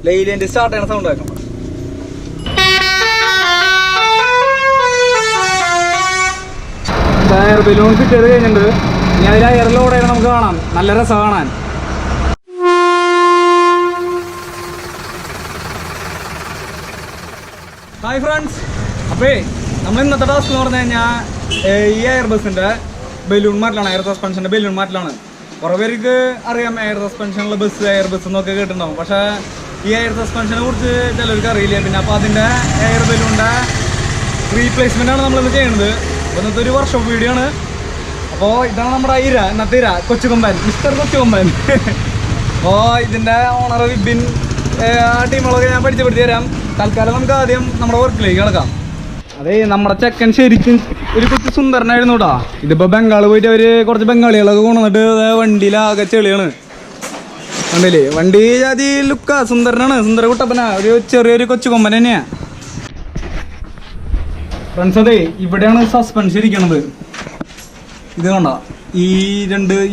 Leyland start ചെയ്യണ sound ആക്കണം. Air balloon കിട്ടിയത് കഴിഞ്ഞിട്ടുണ്ട്. ഇനി അതിൽ എയർ ലോഡ് ചെയ്യണം, നമുക്ക് കാണാം. നല്ല രസം കാണാൻ. ഹായ് ഫ്രണ്ട്സ്, അപ്പേ നമ്മൾ ഇന്നത്തെ ടാസ്ക് എന്ന് പറഞ്ഞു കഴിഞ്ഞാൽ ഈ എയർ ബസ്സിൻ്റെ ബലൂൺ മാറ്റലാണ്, എയർ സസ്പെൻഷൻ്റെ ബലൂൺ മാറ്റലാണ്. കുറേ പേർക്ക് അറിയാം എയർ സസ്പെൻഷനുള്ള ബസ്, എയർ ബസ് എന്നൊക്കെ കേട്ടിട്ടുണ്ടാവും. പക്ഷേ ഈ എയർ സസ്പെൻഷനെ കുറിച്ച് ചിലർക്ക് അറിയില്ല. പിന്നെ അപ്പോൾ അതിൻ്റെ എയർ ബലൂണിൻ്റെ റീപ്ലേസ്മെൻ്റാണ് നമ്മളിന്ന് ചെയ്യുന്നത്. അപ്പോൾ ഇന്നത്തെ ഒരു വർക്ക്ഷോപ്പ് വീഡിയോ ആണ്. അപ്പോൾ ഇതാണ് നമ്മുടെ ഇന്നത്തെ കൊച്ചുകൊമ്പൻ, മിസ്റ്റർ കൊച്ചുകൊമ്പൻ. അപ്പോൾ ഇതിൻ്റെ ഓണർ വിപിൻ, ആ ടീമുകളൊക്കെ ഞാൻ പഠിച്ചു തരാം. തൽക്കാലം നമുക്ക് ആദ്യം നമ്മുടെ വർക്കിലേക്ക് കിടക്കാം. അതെ, നമ്മുടെ ചെക്കൻ ശരിക്കും ഒരു കൊച്ചു സുന്ദരനായിരുന്നു കേട്ടോ. ഇതിപ്പോൾ ബംഗാൾ പോയിട്ട് അവർ കുറച്ച് ബംഗാളികളൊക്കെ കൊണ്ടുവന്നിട്ട് വണ്ടിയിലാകെ ചെളിയാണ്. കണ്ടില്ലേ, വണ്ടി ജാതി ലുക്കാ, സുന്ദരനാണ്, സുന്ദര കുട്ടപ്പനാ, ഒരു ചെറിയൊരു കൊച്ചുകൊമ്പൻ തന്നെയാണ്. ഫ്രണ്ട്സ്, അതെ ഇവിടെയാണ് സസ്പെൻഷൻ ഇരിക്കണത്. ഇത് കണ്ട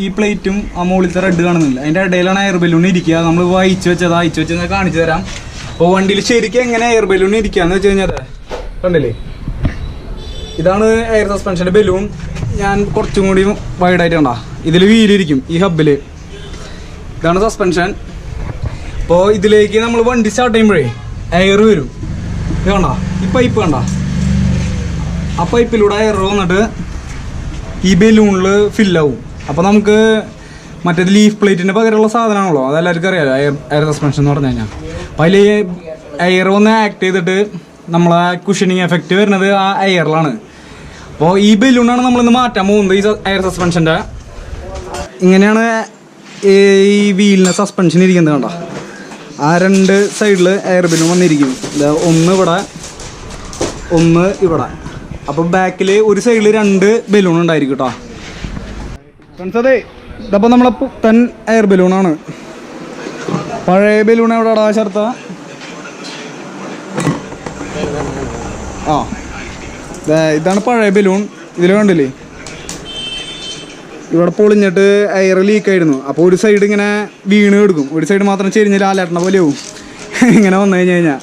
ഈ പ്ലേറ്റും ആ മുകളിലത്തെ റെഡ് കാണുന്നില്ല, അതിൻ്റെ ഇടയിലാണ് എയർ ബലൂൺ ഇരിക്കുക. നമ്മൾ അയച്ചു വെച്ചത് കാണിച്ചു തരാം. അപ്പോൾ വണ്ടിയിൽ ശരിക്കും എങ്ങനെ എയർ ബലൂൺ ഇരിക്കുകയെന്ന് വെച്ച് കഴിഞ്ഞാൽ കണ്ടില്ലേ, ഇതാണ് എയർ സസ്പെൻഷൻ്റെ ബലൂൺ. ഞാൻ കുറച്ചും കൂടി വൈഡായിട്ട് കണ്ടാ, ഇതിൽ വീലിരിക്കും ഈ ഹബ്ബിൽ. ഇതാണ് സസ്പെൻഷൻ. അപ്പോൾ ഇതിലേക്ക് നമ്മൾ വണ്ടി സ്റ്റാർട്ട് ചെയ്യുമ്പോഴേ എയർ വരും. ഇത് കണ്ട, ഈ പൈപ്പ് കണ്ട, ആ പൈപ്പിലൂടെ എയർ വന്നിട്ട് ഈ ബലൂണിൽ ഫില്ലാവും. അപ്പോൾ നമുക്ക് മറ്റേത് ലീഫ് പ്ലേറ്റിൻ്റെ പകരമുള്ള സാധനമാണല്ലോ, അതെല്ലാവർക്കും അറിയാമല്ലോ എയർ സസ്പെൻഷൻ എന്ന് പറഞ്ഞു കഴിഞ്ഞാൽ. അപ്പോൾ അതിൽ എയർ വന്ന് ആക്ട് ചെയ്തിട്ട് നമ്മളെ കുഷനിങ് എഫക്റ്റ് വരുന്നത് ആ എയറിലാണ്. അപ്പോൾ ഈ ബലൂണാണ് നമ്മളിന്ന് മാറ്റാൻ പോകുന്നത്, ഈ എയർ സസ്പെൻഷൻ്റെ. ഇങ്ങനെയാണ് ഈ വീലിന് സസ്പെൻഷൻ ഇരിക്കുന്നത് കണ്ടോ. ആ രണ്ട് സൈഡിൽ എയർ ബലൂൺ വന്നിരിക്കും. ഒന്ന് ഇവിടെ, ഒന്ന് ഇവിടെ. അപ്പോൾ ബാക്കിൽ ഒരു സൈഡിൽ രണ്ട് ബലൂൺ ഉണ്ടായിരിക്കും കേട്ടോ. ഫ്രണ്ട്സ്, അതെ ഇതപ്പോൾ നമ്മളെ പുത്തൻ എയർ ബലൂണാണ്. പഴയ ബലൂൺ എവിടെടാ ചേർത്ത? ആ, ഇതാണ് പഴയ ബലൂൺ. ഇതിൽ കണ്ടില്ലേ, ഇവിടെ പൊളിഞ്ഞിട്ട് എയർ ലീക്കായിരുന്നു. അപ്പോൾ ഒരു സൈഡ് ഇങ്ങനെ വീണ് എടുക്കും, ഒരു സൈഡ് മാത്രം ചെരിഞ്ഞ് ലാലേട്ടണ പോലെയാവും ഇങ്ങനെ വന്നു കഴിഞ്ഞാൽ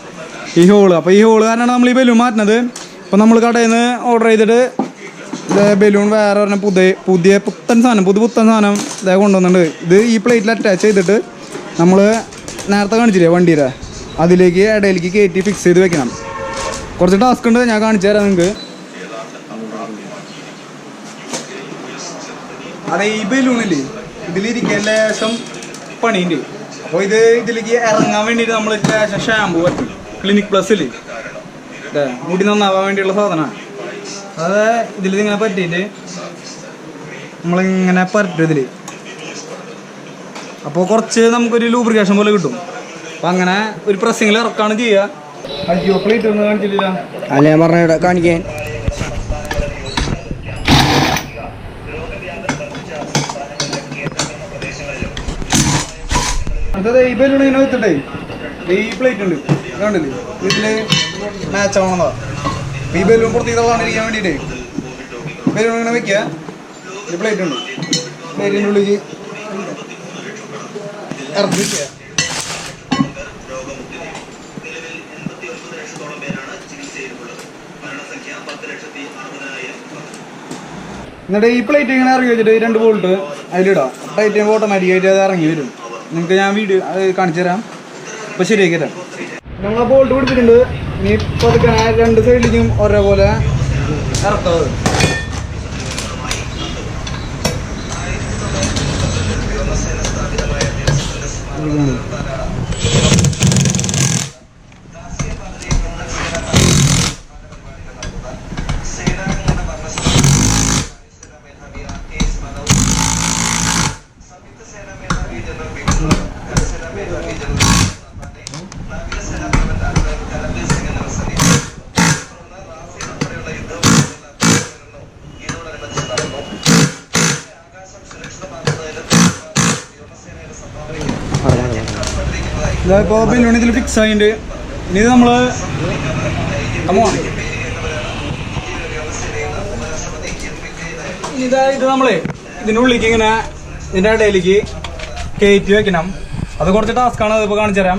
ഈ ഹോള്. അപ്പോൾ ഈ ഹോള് കാരണമാണ് നമ്മൾ ഈ ബലൂൺ മാറ്റുന്നത്. ഇപ്പോൾ നമ്മൾ കടയിൽ നിന്ന് ഓർഡർ ചെയ്തിട്ട് ബലൂൺ വേറെ പറഞ്ഞാൽ പുത്തൻ സാധനം ഇതേ കൊണ്ടുവന്നിട്ടുണ്ട്. ഇത് ഈ പ്ലേറ്റിൽ അറ്റാച്ച് ചെയ്തിട്ട് നമ്മൾ നേരത്തെ കാണിച്ചില്ലേ വണ്ടിയുടെ അതിലേക്ക് ഇടയിലേക്ക് കയറ്റി ഫിക്സ് ചെയ്ത് വെക്കണം. കുറച്ച് ടാസ്ക് ഉണ്ട്, ഞാൻ കാണിച്ചു തരാം നിങ്ങൾക്ക്. അതെ, ഈ ബലൂണില്ലേ ഇതിലിരിക്കാൻ ലേശം പണിയുണ്ട്. അപ്പോൾ ഇതിലേക്ക് ഇറങ്ങാൻ വേണ്ടിയിട്ട് നമ്മൾ ലേശം ഷാമ്പു പറ്റും. ക്ലിനിക് പ്ലസ്സിൽ മുടി നന്നാവാൻ വേണ്ടിയുള്ള സാധനമാണ്. അത് ഇതിലിങ്ങനെ പറ്റിയിട്ട് നമ്മളിങ്ങനെ പറ്റും ഇതിൽ. അപ്പോൾ കുറച്ച് നമുക്കൊരു ലൂബ്രിക്കേഷൻ പോലെ കിട്ടും. അപ്പം അങ്ങനെ ഒരു പ്രസ്സിങ്ങിൽ ഇറക്കാണ് ചെയ്യുക. അയ്യോ, പ്ലേറ്റ് ഒന്നും കാണിച്ചിട്ടില്ല. അല്ല, ഞാൻ പറഞ്ഞ കാണിക്കാൻ. അതെ, ഈ ബലൂൺ ഇങ്ങനെ വെച്ചിട്ടേ ഈ പ്ലേറ്റ് ഉണ്ട് കണ്ടില്ലേ, ഇതിൽ മാച്ച് ആവണതാ. ഈ ബലൂൺ പുറത്തേക്ക് തള്ളാണ്ടിരിക്കാൻ വേണ്ടിയിട്ടേ ബലൂൺ ഇങ്ങനെ വെക്കുക. ഈ പ്ലേറ്റ് ഉണ്ട്, പ്ലേറ്റിൻ്റെ ഉള്ളിലേക്ക് ഇറക്കി വെക്കുക. എന്നിട്ട് ഈ പ്ലേറ്റ് ഇങ്ങനെ ഇറങ്ങി വെച്ചിട്ട് ഈ 2 ബോൾട്ട് അതിലിടാം. ടൈറ്റ് ചെയ്യുമ്പോൾ ഓട്ടോമാറ്റിക്കായിട്ട് അത് ഇറങ്ങി വരും. നിങ്ങൾക്ക് ഞാൻ വീഡിയോ അത് കാണിച്ചു തരാം. അപ്പോൾ ശരിയാക്കി തരാം. നമ്മൾ ആ ബോൾട്ട് പിടിച്ചിട്ടുണ്ട്. ഇനി ഇപ്പോൾ അതൊക്കെ 2 സൈഡിലേക്കും ഒരേപോലെ ഇറക്കാത്. ഇപ്പോൾ ബലൂൺ ഇതിൽ ഫിക്സ് ആയിട്ട് ഇനി ഇത് നമ്മൾ ഇത് നമ്മളെ ഇതിൻ്റെ ഉള്ളിലേക്ക് ഇങ്ങനെ ഇതിൻ്റെ ഇടയിലേക്ക് കയറ്റി വെക്കണം. അത് കുറച്ച് ടാസ്ക്കാണ്. അതിപ്പോൾ കാണിച്ചു തരാം.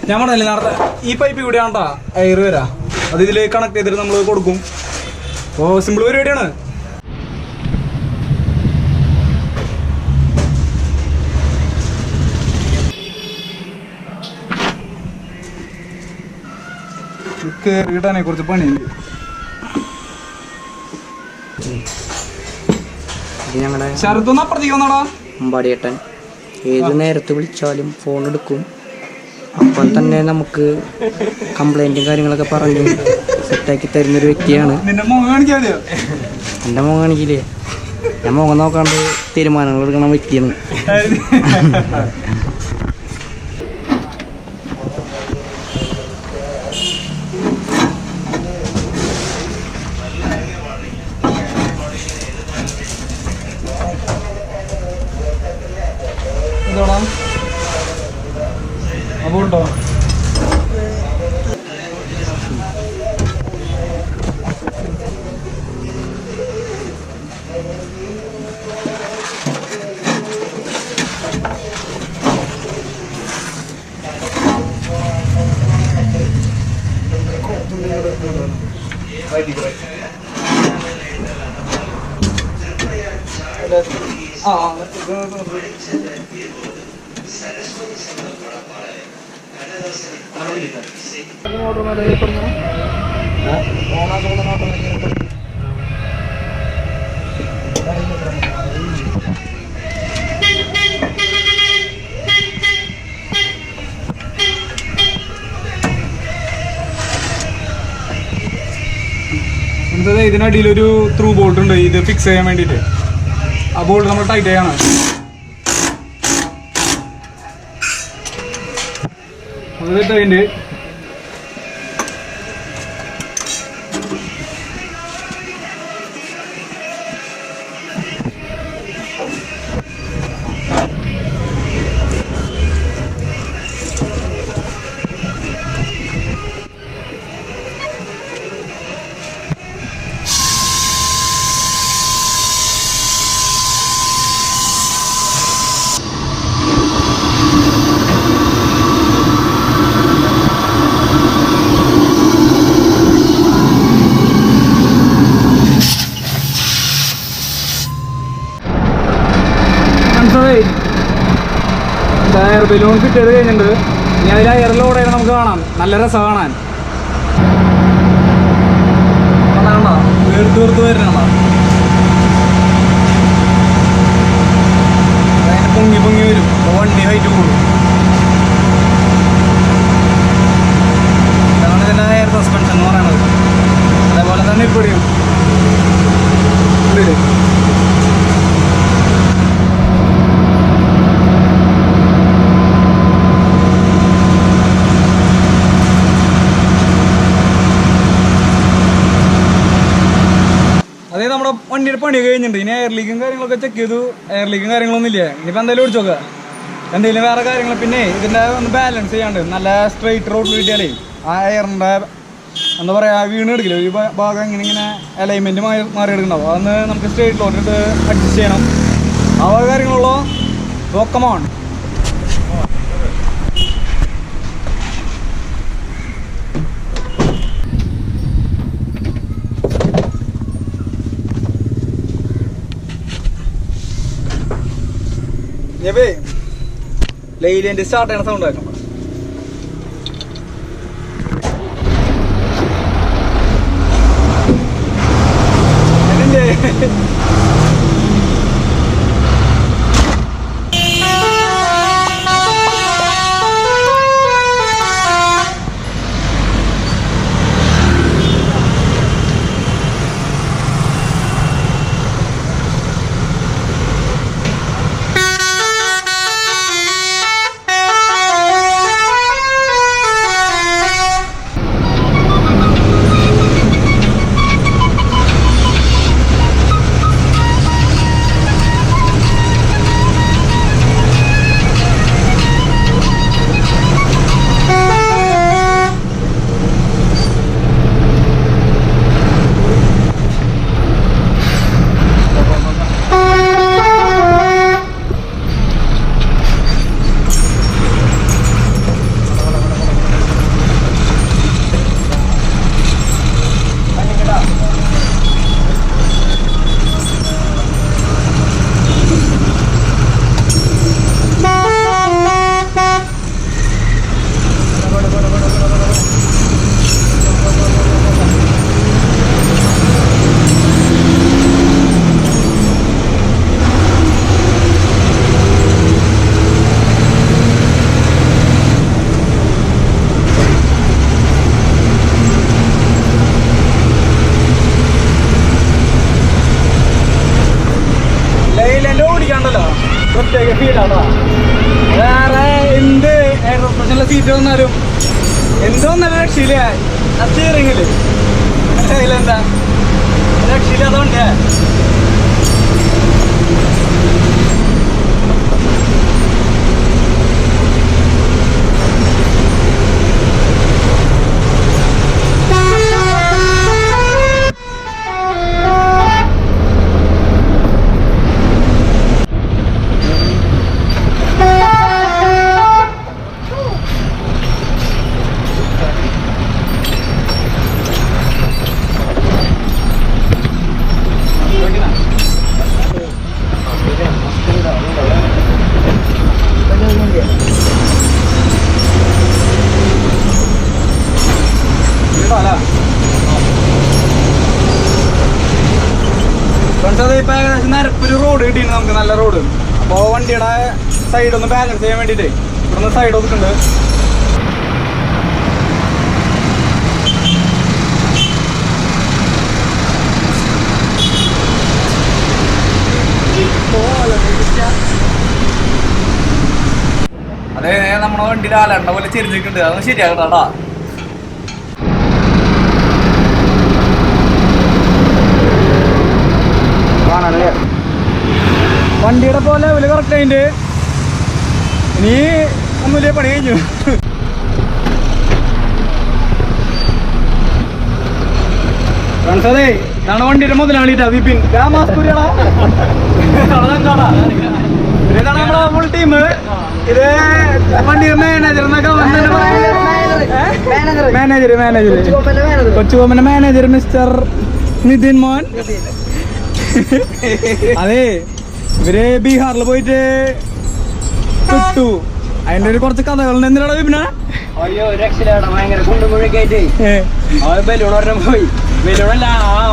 ഞാൻ പറഞ്ഞില്ലേ നേരത്തെ ഈ പൈപ്പ് കൂടെയാണ് കേട്ടോ എയർ വരാം. അത് ഇതിൽ കണക്ട് ചെയ്തിട്ട് നമ്മൾ കൊടുക്കും. അപ്പോൾ സിമ്പിൾ പരിപാടിയാണ്. കയറി കിട്ടാനേ കുറച്ച് പണിയുണ്ട്. ശരത്തൊന്നും അപ്പുറത്തേക്ക് വന്നാടാ. അമ്പാടിയേട്ടൻ ഏത് നേരത്ത് വിളിച്ചാലും ഫോൺ എടുക്കും. അപ്പോൾ തന്നെ നമുക്ക് കംപ്ലൈൻറ്റും കാര്യങ്ങളൊക്കെ പറഞ്ഞ് സെറ്റാക്കി തരുന്നൊരു വ്യക്തിയാണ്. നിന്റെ മുഖം കാണിക്കാതെയോ? എൻ്റെ മുഖം കാണിക്കില്ലേ? ഞാൻ മുഖം നോക്കാണ്ട് തീരുമാനങ്ങൾ എടുക്കണ വ്യക്തിയാണ്. അപ്പോൾ ഉണ്ടോ? ഇതിനടിയിലൊരു ത്രൂ ബോൾട്ട് ഉണ്ട്. ഇത് ഫിക്സ് ചെയ്യാൻ വേണ്ടിയിട്ട് ആ ബോൾട്ട് നമ്മൾ ടൈറ്റ് ചെയ്യണം. അതിൻ്റെ എയർ ബലൂൺ ഫിറ്റ് ചെയ്ത് കഴിഞ്ഞിട്ടുണ്ട്. ഇനി അതിൽ എയർ ലോഡ് ചെയ്യണം. നമുക്ക് കാണാം. നല്ല രസം കാണാൻ. കണ്ടോ വീർത്ത് വീർത്ത് വരുന്നുണ്ടോ? അതിന് പൊങ്ങി പൊങ്ങി വരും. വണ്ടി ഹൈറ്റ് കൂടും. ഇതാണ് ഇതിൻ്റെ എയർ സസ്പെൻഷൻ എന്ന് പറയുന്നത്. അതേപോലെ തന്നെ ഇപ്പോഴും അതേ നമ്മുടെ വണ്ടിയുടെ പണി കഴിഞ്ഞിട്ടുണ്ട്. ഇനി എയർ ലീക്കും കാര്യങ്ങളൊക്കെ ചെക്ക് ചെയ്തു. എയർ ലീക്കും കാര്യങ്ങളൊന്നും ഇല്ല. ഇനിയിപ്പോൾ എന്തായാലും ഓടിച്ചു നോക്കുക. എന്തെങ്കിലും വേറെ കാര്യങ്ങൾ പിന്നെ ഇതിൻ്റെ ഒന്ന് ബാലൻസ് ചെയ്യാണ്ട് നല്ല സ്ട്രെയിറ്റ് റോഡിൽ കിട്ടിയാലേ ആ എയറിൻ്റെ എന്താ പറയുക വീണ് എടുക്കില്ല. ഒരു ഭാഗം ഇങ്ങനെ അലൈൻമെൻറ്റ് മാറി എടുക്കണ്ടാവും. അതൊന്ന് നമുക്ക് സ്ട്രെയിറ്റ് റോഡിട്ട് അഡ്ജസ്റ്റ് ചെയ്യണം. ആ വക കാര്യങ്ങളുള്ളൂ. കമോൺ. ലൈലൻഡ് സ്റ്റാർട്ട് ചെയ്യണ സൗണ്ട് ആക്കണം. സീറ്റ് വന്നാലും എന്തോ നല്ല രക്ഷയില്ല. സ്റ്റിയറിംഗില് എന്താ രക്ഷയില്ല. അതുകൊണ്ട് ഇപ്പൊ ഏകദേശം നിരപ്പൊരു റോഡ് കിട്ടിയിട്ടുണ്ട് നമുക്ക്, നല്ല റോഡ്. അപ്പോൾ വണ്ടിയുടെ സൈഡ് ഒന്ന് ബാലൻസ് ചെയ്യാൻ വേണ്ടിയിട്ട് ഇവിടെ നിന്ന് സൈഡ് ഒതുക്കുന്നുണ്ട്. അതെ നമ്മുടെ വണ്ടിയിൽ ആലണ്ട പോലെ ചെരിഞ്ഞിട്ടുണ്ട്, അതൊന്നും ശരിയാക്കട്ടാ. വണ്ടിയുടെ പോലെ ലെവല് കറക്റ്റ് ആയിട്ട് ഇനി ഒന്നുമില്ലേ, പണി കഴിഞ്ഞു. ഫ്രണ്ട്സേ, ഇതാണ് വണ്ടിയുടെ മുതലാളിട്ടാ വിപിൻ. ഇതാണ് നമ്മുടെ ഫുൾ ടീം. ഇത് വണ്ടിയുടെ മാനേജർ എന്നൊക്കെ മാനേജർ കൊച്ചുകോമ്പന്റെ മാനേജർ മിസ്റ്റർ നിതിൻ മോൻ. അതെ, ഇവര് ബീഹാറിൽ പോയിട്ട് കിട്ടു. അതിന്റെ ഒരു കുറച്ച് കഥകളുണ്ട്. എന്തിനാണ് വിപിന? അയ്യോ രക്ഷയിലാണ്, ഭയങ്കര കുണ്ടുമുഴക്കായിട്ട് ബലൂൺ ഒരെണ്ണം പോയി. ബലൂണല്ല,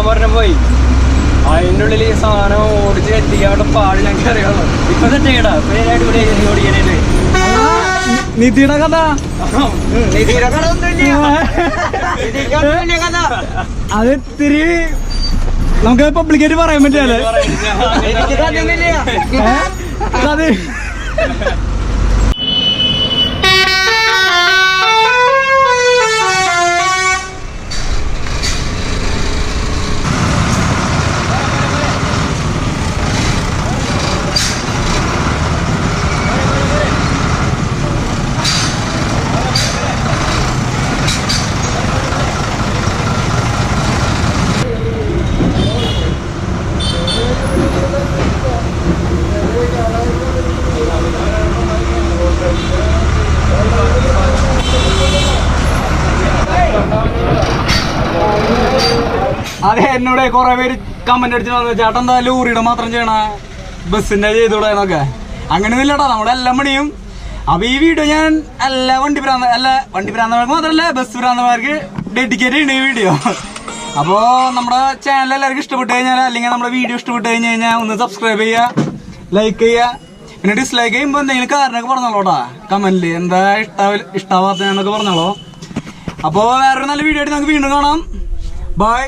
ഒരെണ്ണം പോയി. അതിൻ്റെ ഉള്ളിൽ ഈ സാധനം ഓടിച്ച് എത്തിക്കാനുള്ള പാട് ഞങ്ങൾക്ക് അറിയാമോ. ഇപ്പൊ തെറ്റേടാ അടിപൊളി ഓടിക്കാനായിട്ട്. നിധിയുടെ കഥ അത് ഇത്തിരി നമുക്ക് പബ്ലിക്കായിട്ട് പറയാൻ പറ്റില്ലേ? അത് അതെ, എന്നോട് കുറെ പേര് കമന്റ് അടിച്ചിട്ട് ചേട്ടൻ എന്താ ലോറിയുടെ മാത്രം ചെയ്യണ, ബസ്സിന്റെ ചെയ്തൂടെ എന്നൊക്കെ. അങ്ങനെയൊന്നും ഇല്ലടാ, നമ്മുടെ എല്ലാം പണിയും. അപ്പൊ ഈ വീഡിയോ ഞാൻ എല്ലാ വണ്ടി ഭ്രാന്തമാർക്ക് മാത്രമല്ല ബസ് ഭ്രാന്തമാർക്ക് ഡെഡിക്കേറ്റ് ചെയ്യുന്ന ഈ വീഡിയോ. അപ്പോൾ നമ്മുടെ ചാനൽ എല്ലാവർക്കും ഇഷ്ടപ്പെട്ട് കഴിഞ്ഞാൽ, അല്ലെങ്കിൽ നമ്മുടെ വീഡിയോ ഇഷ്ടപ്പെട്ട് കഴിഞ്ഞ് കഴിഞ്ഞാൽ ഒന്ന് സബ്സ്ക്രൈബ് ചെയ്യുക, ലൈക്ക് ചെയ്യുക. പിന്നെ ഡിസ്ലൈക്ക് ചെയ്യുമ്പോൾ എന്തെങ്കിലും കാരണമൊക്കെ പറഞ്ഞോളൂട്ടാ കമന്റിൽ, എന്താ ഇഷ്ടാവാത്ത എന്നൊക്കെ പറഞ്ഞോളൂ. അപ്പോൾ വേറൊരു നല്ല വീഡിയോ ആയിട്ട് നമുക്ക് വീണ്ടും കാണാം. ബൈ.